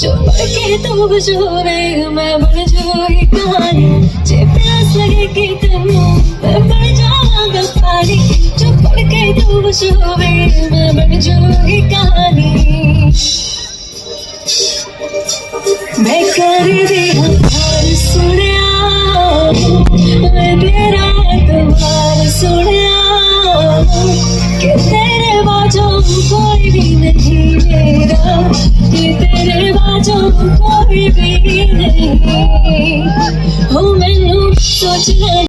जो पढ़ के तू खुश होवे मैं बन जाऊंगी कहानी जे प्यास लगेगी तेनू मैं बन जाऊंगा पानी जो पढ़ के तू खुश होवे मैं बन जाऊंगी कहानी मैं कर दिया प्यार सुनिया मैं तेरा तुम्हार सुनिया कि तेरे बाजों कोई भी नहीं मेरा कि तेरे बाजों कोई भी नहीं हो मैनू सोचना